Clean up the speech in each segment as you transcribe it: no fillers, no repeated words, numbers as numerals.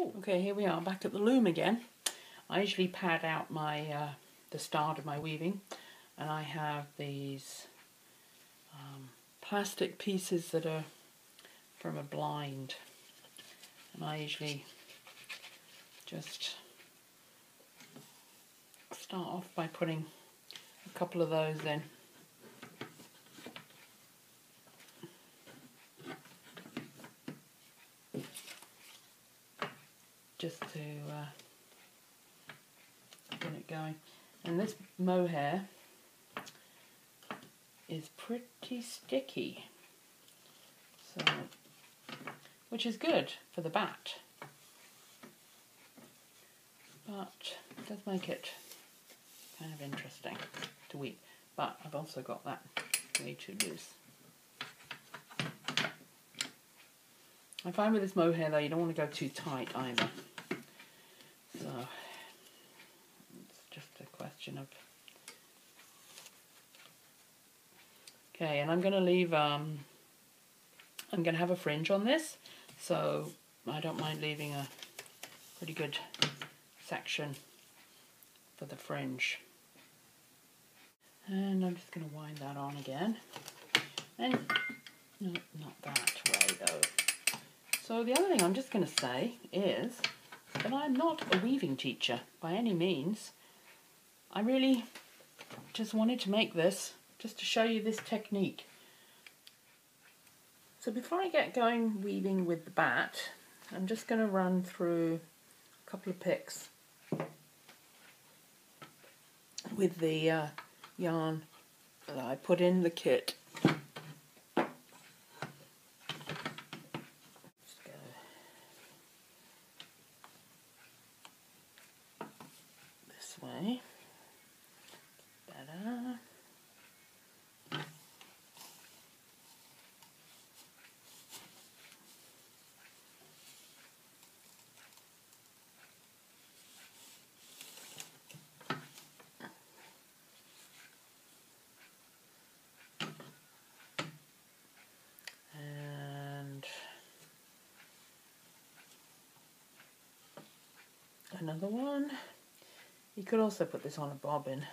Okay, here we are back at the loom again. I usually pad out my the start of my weaving, and I have these plastic pieces that are from a blind, and I usually just start off by putting a couple of those in. Just to get it going. And this mohair is pretty sticky, so which is good for the bat, but it does make it kind of interesting to weave. But I've also got that way too loose. I find with this mohair though, you don't want to go too tight either. So it's just a question of... Okay, and I'm going to leave, I'm going to have a fringe on this, so I don't mind leaving a pretty good section for the fringe. And I'm just going to wind that on again. And no, not that way though. So the other thing I'm just going to say is that I'm not a weaving teacher by any means. I really just wanted to make this just to show you this technique. So before I get going weaving with the bat, I'm just going to run through a couple of picks with the yarn that I put in the kit. Way better. And another one. You could also put this on a bobbin.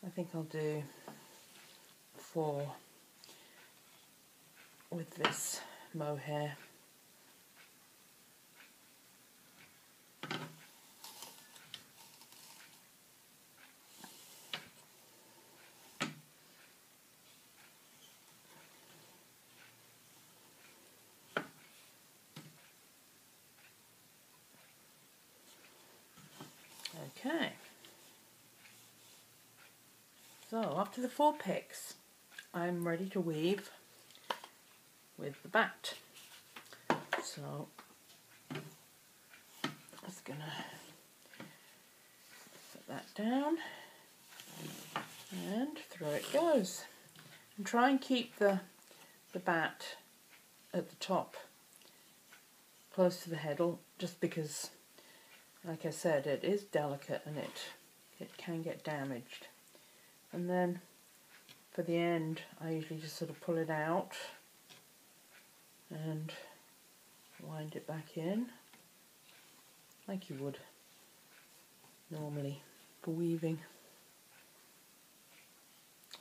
I think I'll do 4 with this mohair. Okay, so after the 4 picks, I'm ready to weave with the bat. So I'm just gonna set that down and through it goes. And try and keep the bat at the top, close to the heddle, just because, like I said, it is delicate and it can get damaged. And then for the end, I usually just sort of pull it out and wind it back in like you would normally for weaving.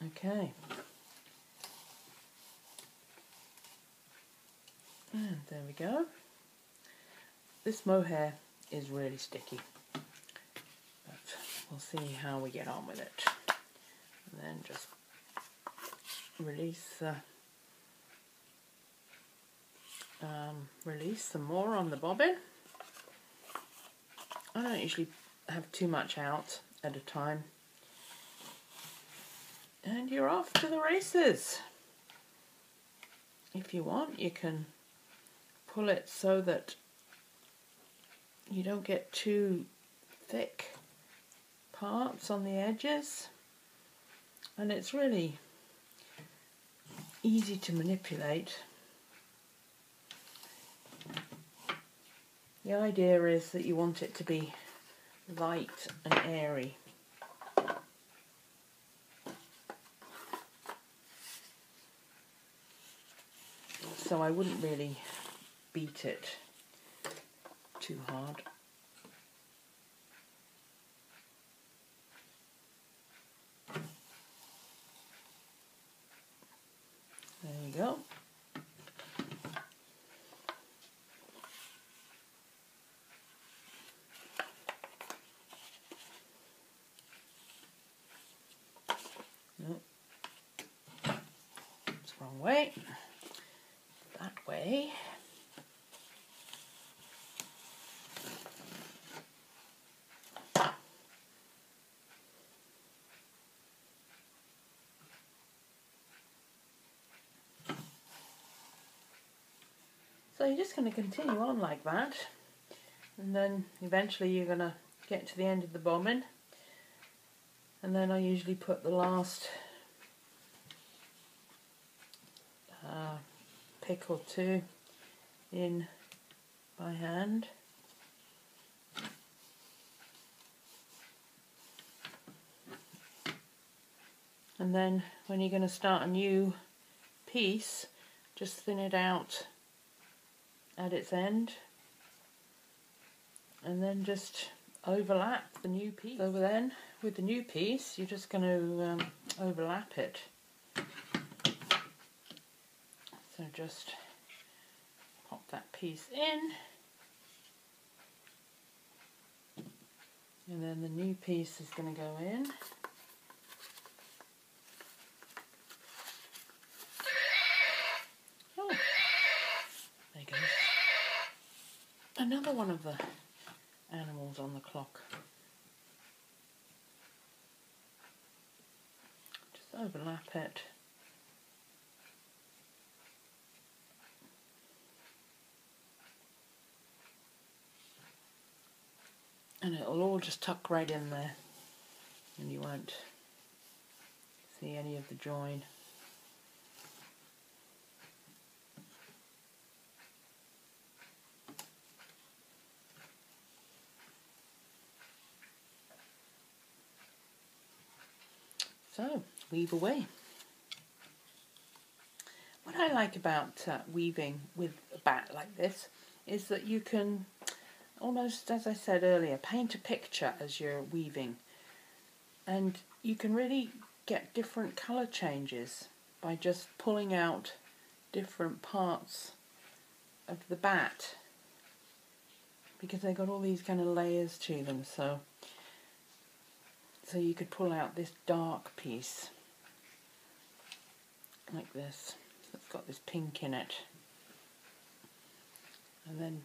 Okay. And there we go. This mohair is really sticky, but we'll see how we get on with it. And then just release some more on the bobbin. I don't usually have too much out at a time. And you're off to the races. If you want, you can pull it so that you don't get too thick parts on the edges, and it's really easy to manipulate. The idea is that you want it to be light and airy. so I wouldn't really beat it too hard. There you go. Nope. It's the wrong way. That way. So you're just going to continue on like that, and then eventually you're going to get to the end of the bobbin, and then I usually put the last pick or two in by hand. And then when you're going to start a new piece, just thin it out at its end, and then just overlap the new piece. So then with the new piece you're just going to overlap it. So just pop that piece in, and then the new piece is going to go in. Oh, there goes another one of the animals on the clock. Just overlap it. And it'll all just tuck right in there, and you won't see any of the join. So, weave away. What I like about weaving with a bat like this is that you can almost, as I said earlier, paint a picture as you're weaving, and you can really get different colour changes by just pulling out different parts of the bat, because they've got all these kind of layers to them. So you could pull out this dark piece like this. It's got this pink in it, and then,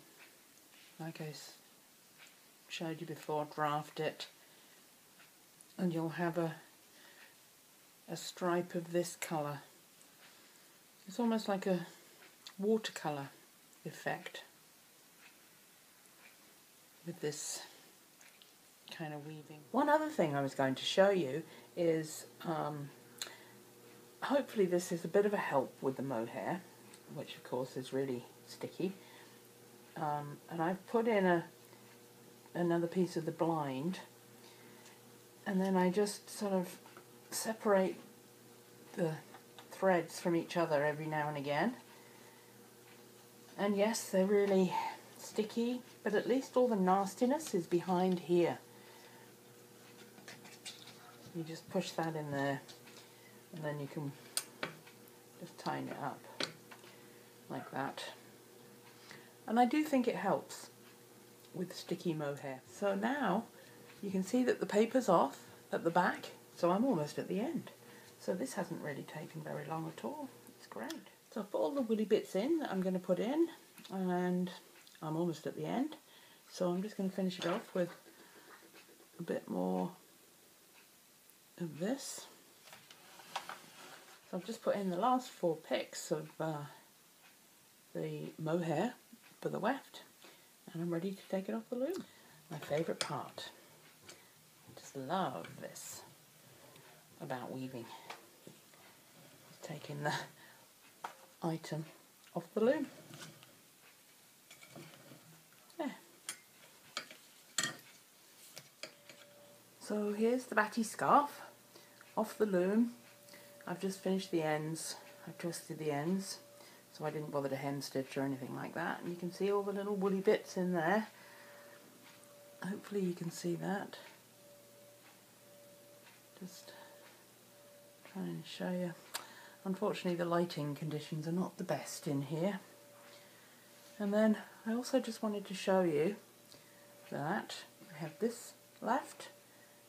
like I showed you before, draft it, and you'll have a stripe of this colour. It's almost like a watercolour effect with this kind of weaving. One other thing I was going to show you is, hopefully this is a bit of a help with the mohair, which of course is really sticky. And I've put in another piece of the blind, and then I just sort of separate the threads from each other every now and again. And yes, they're really sticky, but at least all the nastiness is behind here. You just push that in there, and then you can just tighten it up like that. And I do think it helps with sticky mohair. So now you can see that the paper's off at the back, so I'm almost at the end. So this hasn't really taken very long at all. It's great. So I've put all the woolly bits in that I'm going to put in, and I'm almost at the end. So I'm just going to finish it off with a bit more of this. So I've just put in the last 4 picks of the mohair for the weft, and I'm ready to take it off the loom. My favourite part. I just love this about weaving. Taking the item off the loom. There. So here's the Batty Scarf off the loom. I've just finished the ends. I've twisted the ends so I didn't bother to hem stitch or anything like that. And you can see all the little woolly bits in there. Hopefully you can see that. Just trying to show you. Unfortunately the lighting conditions are not the best in here. And then I also just wanted to show you that I have this left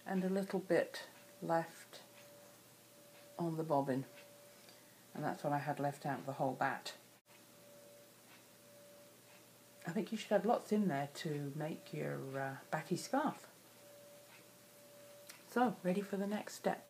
and a little bit left on the bobbin, and that's what I had left out of the whole bat. I think you should have lots in there to make your batty scarf. So, ready for the next step.